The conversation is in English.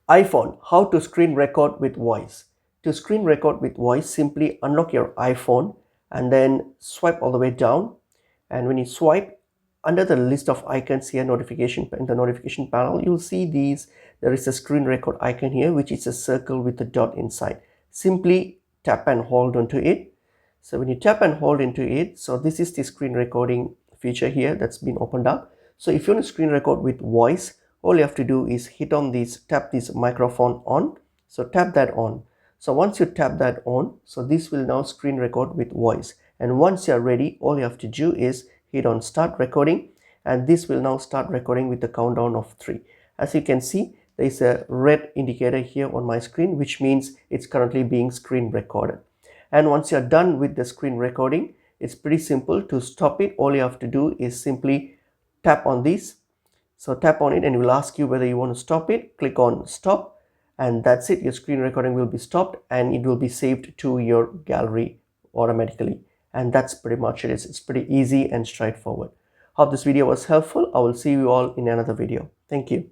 iPhone, how to screen record with voice. To screen record with voice, simply unlock your iPhone and then swipe all the way down. And when you swipe, under the list of icons here, notification in the notification panel, you'll see these. There is a screen record icon here, which is a circle with a dot inside. Simply tap and hold onto it. So when you tap and hold into it, so this is the screen recording feature here that's been opened up. So if you want to screen record with voice, all you have to do is hit on this, tap this microphone on. So tap that on. So once you tap that on, so this will now screen record with voice. And once you're ready, all you have to do is hit on start recording, and this will now start recording with the countdown of 3. As you can see, there is a red indicator here on my screen, which means it's currently being screen recorded. And once you're done with the screen recording, it's pretty simple to stop it. All you have to do is simply tap on this. So tap on it and it will ask you whether you want to stop it. Click on stop, and that's it. Your screen recording will be stopped and it will be saved to your gallery automatically. And that's pretty much it. It's pretty easy and straightforward. Hope this video was helpful. I will see you all in another video. Thank you.